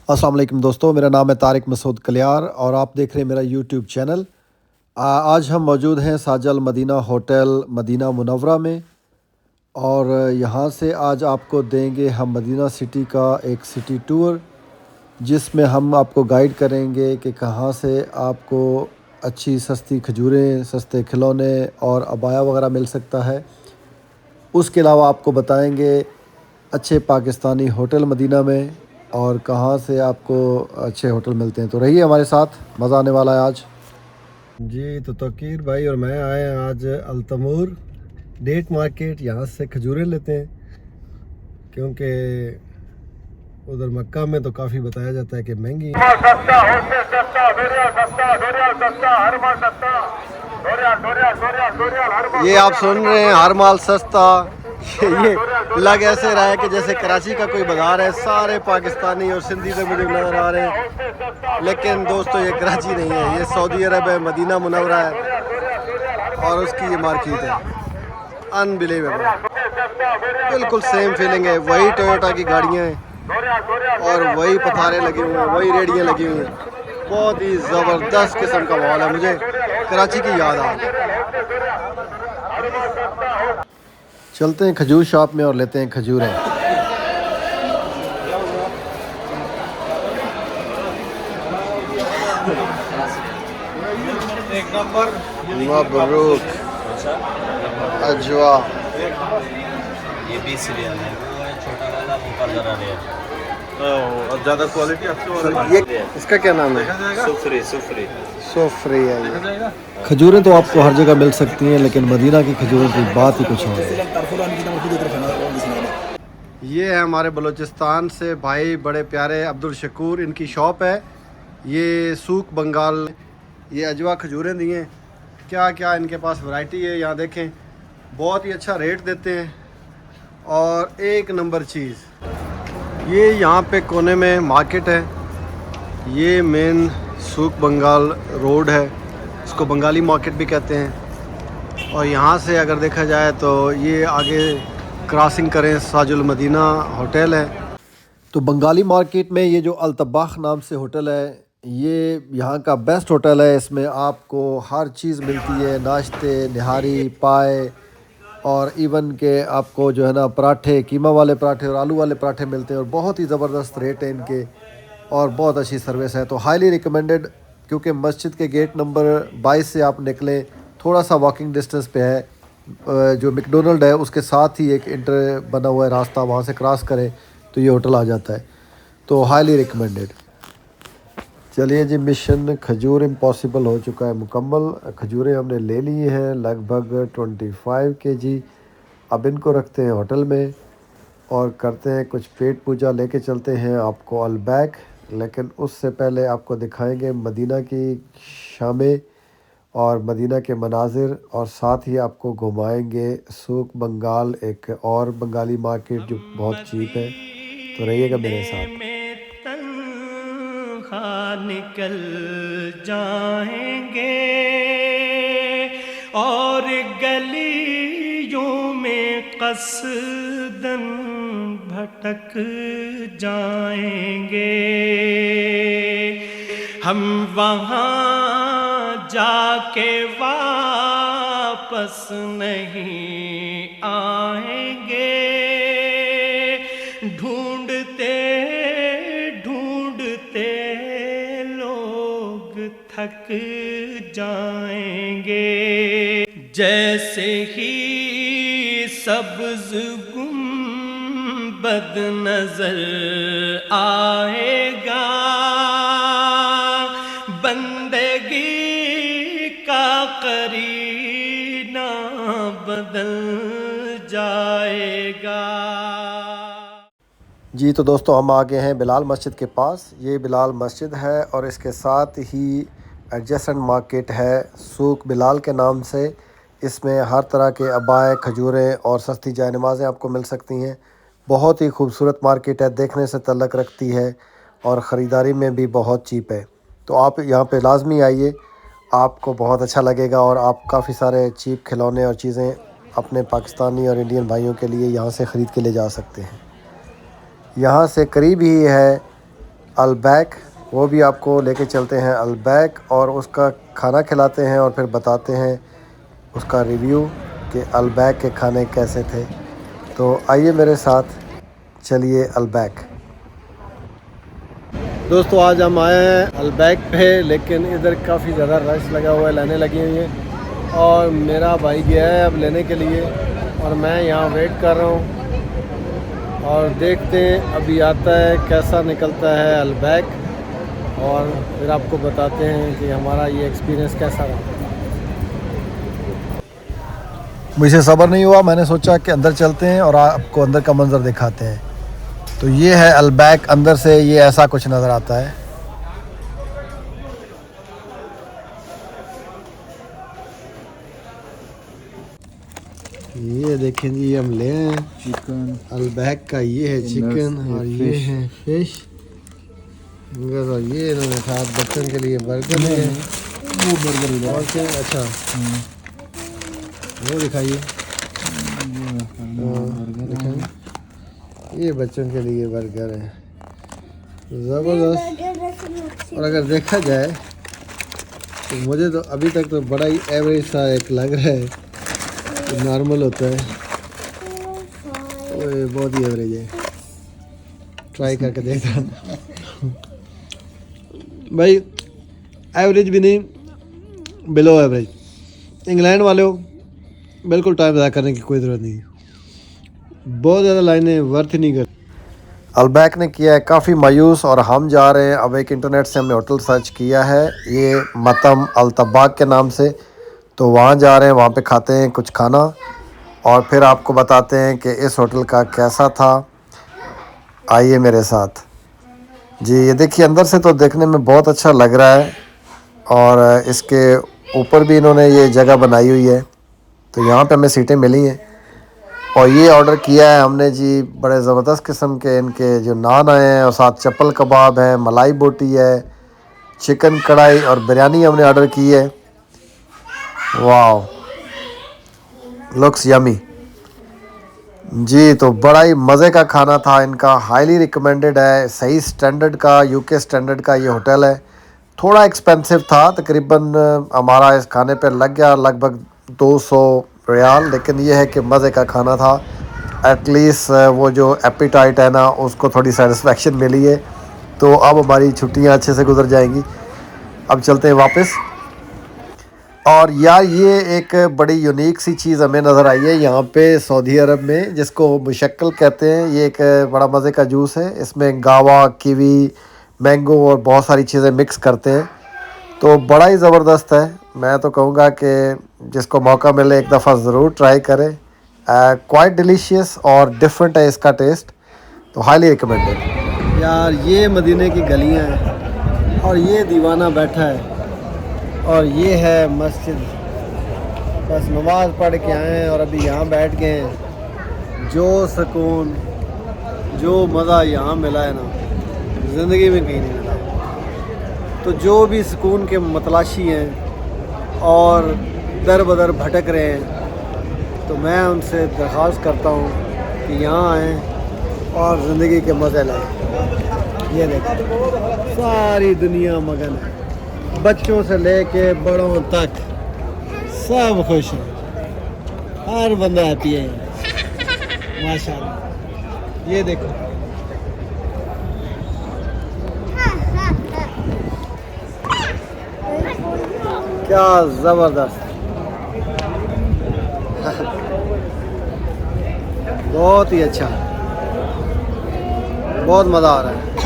अस्सलाम वालेकुम दोस्तों, मेरा नाम है तारिक मसूद कलियार और आप देख रहे हैं मेरा यूट्यूब चैनल। आज हम मौजूद हैं साजल मदीना होटल मदीना मुनव्वरा में और यहाँ से आज आपको देंगे हम मदीना सिटी का एक सिटी टूर, जिसमें हम आपको गाइड करेंगे कि कहाँ से आपको अच्छी सस्ती खजूरें, सस्ते खिलौने और अबाया वगैरह मिल सकता है। उसके अलावा आपको बताएंगे अच्छे पाकिस्तानी होटल मदीना में और कहाँ से आपको अच्छे होटल मिलते हैं। तो रहिए हमारे साथ, मज़ा आने वाला है आज। जी तो तौकीर भाई और मैं आए हैं आज अल्तमूर डेट मार्केट। यहाँ से खजूरें लेते हैं क्योंकि उधर मक्का में तो काफ़ी बताया जाता है कि महंगी है। ये आप सुन रहे हैं हर माल सस्ता। ये लग ऐसे रहा है कि जैसे कराची का कोई बाजार है, सारे पाकिस्तानी और सिंधी से मुझे नजर आ रहे हैं, लेकिन दोस्तों ये कराची नहीं है, ये सऊदी अरब है, मदीना मुनव्वरा है और उसकी ये मार्केट है। अनबिलीवेबल, बिल्कुल सेम फीलिंग है। वही टोयोटा की गाड़ियाँ हैं और वही पथारे लगे हुए हैं, वही रेडियाँ लगी हुई हैं। बहुत ही ज़बरदस्त किस्म का माहौल है, मुझे कराची की याद आ गई। चलते हैं खजूर शॉप में और लेते हैं खजूरें। एक नंबर मबरूक अजवा। ये 20 रियाल है, वो है छोटा वाला, वो 15 रियाल। और ज़्यादा क्वालिटी अच्छी वाली ये इसका क्या नाम है? सुफरी सुफरी सोफ्री है ये। खजूरें तो आपको हर जगह मिल सकती हैं, लेकिन मदीना की खजूरों की बात ही कुछ और है। ये है हमारे बलूचिस्तान से भाई बड़े प्यारे अब्दुल शकूर, इनकी शॉप है। ये सूक बंगाल, ये अजवा खजूरें दी हैं। क्या क्या इनके पास वैरायटी है, यहाँ देखें। बहुत ही अच्छा रेट देते हैं और एक नंबर चीज़। ये यहाँ पे कोने में मार्केट है, ये मेन सूक बंगाल रोड है, इसको बंगाली मार्केट भी कहते हैं। और यहाँ से अगर देखा जाए तो ये आगे क्रॉसिंग करें साजुल मदीना होटल है। तो बंगाली मार्केट में ये जो अल्तबाख नाम से होटल है, ये यहाँ का बेस्ट होटल है। इसमें आपको हर चीज़ मिलती है, नाश्ते, निहारी, पाए और इवन के आपको जो है ना पराठे, कीमा वाले पराठे और आलू वाले पराठे मिलते हैं और बहुत ही ज़बरदस्त रेट है इनके और बहुत अच्छी सर्विस है। तो हाईली रिकमेंडेड, क्योंकि मस्जिद के गेट नंबर 22 से आप निकलें, थोड़ा सा वॉकिंग डिस्टेंस पे है। जो मैकडोनल्ड है उसके साथ ही एक इंटर बना हुआ है रास्ता, वहाँ से क्रॉस करें तो ये होटल आ जाता है। तो हाईली रिकमेंडेड। चलिए जी, मिशन खजूर इम्पॉसिबल हो चुका है मुकम्मल। खजूरें हमने ले ली हैं लगभग 25 kg। अब इनको रखते हैं होटल में और करते हैं कुछ पेट पूजा। लेके चलते हैं आपको अलबैक, लेकिन उससे पहले आपको दिखाएंगे मदीना की शामें और मदीना के मनाजिर, और साथ ही आपको घुमाएंगे सूक बंगाल, एक और बंगाली मार्केट जो बहुत चीप है। तो रहिएगा मेरे साथ। निकल जाएंगे और गलियों में कसदन भटक जाएंगे। हम वहाँ जाके वापस नहीं आएंगे। ढूंढते ढूंढते लोग थक जाएंगे। जैसे ही सब्ज़ गुंबद नजर आएगा, बंदगी का करीना बदल जाएगा। जी तो दोस्तों, हम आ गए हैं बिलाल मस्जिद के पास। ये बिलाल मस्जिद है और इसके साथ ही एडजेसेंट मार्केट है सूक बिलाल के नाम से। इसमें हर तरह के अबाए, खजूरें और सस्ती जाय नमाज़ें आपको मिल सकती हैं। बहुत ही खूबसूरत मार्केट है, देखने से तल्लक रखती है और ख़रीदारी में भी बहुत चीप है। तो आप यहाँ पे लाजमी आइए, आपको बहुत अच्छा लगेगा और आप काफ़ी सारे चीप खिलौने और चीज़ें अपने पाकिस्तानी और इंडियन भाइयों के लिए यहाँ से ख़रीद के ले जा सकते हैं। यहाँ से करीब ही है अलबैक, वो भी आपको लेके चलते हैं अलबैक और उसका खाना खिलाते हैं और फिर बताते हैं उसका रिव्यू कि अलबैक के खाने कैसे थे। तो आइए मेरे साथ, चलिए अलबैक। दोस्तों आज हम आए हैं अलबैक पे, लेकिन इधर काफ़ी ज़्यादा रश लगा हुआ है, लाइनें लगी हुई हैं और मेरा भाई गया है अब लेने के लिए और मैं यहाँ वेट कर रहा हूँ और देखते हैं अभी आता है कैसा निकलता है अलबैक और फिर आपको बताते हैं कि हमारा ये एक्सपीरियंस कैसा रहा। मुझे सब्र नहीं हुआ, मैंने सोचा कि अंदर चलते हैं और आपको अंदर का मंजर दिखाते हैं। तो ये है अलबैक, अंदर से ये ऐसा कुछ नज़र आता है। ये देखें जी, हम ले आए चिकन अलबैक का। ये है चिकन और ये है फिश और ये इन्होंने साथ बच्चों के लिए बर्गर है। वो बर्गर और क्या? अच्छा वो दिखाइए, ये बच्चों के लिए बर्गर है, ज़बरदस्त। और अगर देखा जाए तो मुझे तो अभी तक तो बड़ा ही एवरेज सा एक लग रहा है, तो नॉर्मल होता है। ओए बहुत ही एवरेज है, ट्राई करके देखा भाई, एवरेज भी नहीं, बिलो एवरेज। इंग्लैंड वाले हो, बिल्कुल टाइम ज़ाया करने की कोई ज़रूरत नहीं, बहुत ज़्यादा लाइनें वर्थ नहीं कर। अलबैक ने किया है काफ़ी मायूस और हम जा रहे हैं अब। एक इंटरनेट से हमने होटल सर्च किया है, ये मतम अल्तबाक के नाम से, तो वहाँ जा रहे हैं, वहाँ पे खाते हैं कुछ खाना और फिर आपको बताते हैं कि इस होटल का कैसा था। आइए मेरे साथ जी। ये देखिए, अंदर से तो देखने में बहुत अच्छा लग रहा है और इसके ऊपर भी इन्होंने ये जगह बनाई हुई है, तो यहाँ पे हमें सीटें मिली हैं और ये ऑर्डर किया है हमने जी। बड़े ज़बरदस्त किस्म के इनके जो नान आए हैं और साथ चप्पल कबाब है, मलाई बोटी है, चिकन कढ़ाई और बिरयानी हमने ऑर्डर की है। वाह, लुक्स यमी जी। तो बड़ा ही मज़े का खाना था इनका, हाईली रिकमेंडेड है। सही स्टैंडर्ड का, यूके स्टैंडर्ड का ये होटल है। थोड़ा एक्सपेंसिव था, तकरीबन हमारा इस खाने पे लग गया लगभग 200 रियाल, लेकिन ये है कि मज़े का खाना था। एटलीस्ट वो जो एपिटाइट है ना, उसको थोड़ी सेटिस्फेक्शन मिली है। तो अब हमारी छुट्टियां अच्छे से गुजर जाएंगी। अब चलते हैं वापस। और यार ये एक बड़ी यूनिक सी चीज़ हमें नज़र आई है यहाँ पे सऊदी अरब में, जिसको मुशक्कल कहते हैं। ये एक बड़ा मज़े का जूस है, इसमें गावा, कीवी, मैंगो और बहुत सारी चीज़ें मिक्स करते हैं, तो बड़ा ही ज़बरदस्त है। मैं तो कहूँगा कि जिसको मौका मिले एक दफ़ा ज़रूर ट्राई करें। क्वाइट डिलीशियस और डिफरेंट है इसका टेस्ट, तो हाईली रिकमेंडेड। यार ये मदीने की गलियाँ हैं और ये दीवाना बैठा है और ये है मस्जिद। बस नमाज़ पढ़ के आए हैं और अभी यहाँ बैठ गए हैं। जो सुकून, जो मज़ा यहाँ मिला है ना, ज़िंदगी में कहीं नहीं मिला। तो जो भी सुकून के मतलाशी हैं और दर बदर भटक रहे हैं, तो मैं उनसे दरख्वास्त करता हूँ कि यहाँ आएँ और ज़िंदगी के मज़े लें। ये देखें, सारी दुनिया मगन है, बच्चों से लेके बड़ों तक सब खुश हैं, हर बंदा हैप्पी है माशाल्लाह। ये देखो, क्या ज़बरदस्त, बहुत ही अच्छा, बहुत मज़ा आ रहा है।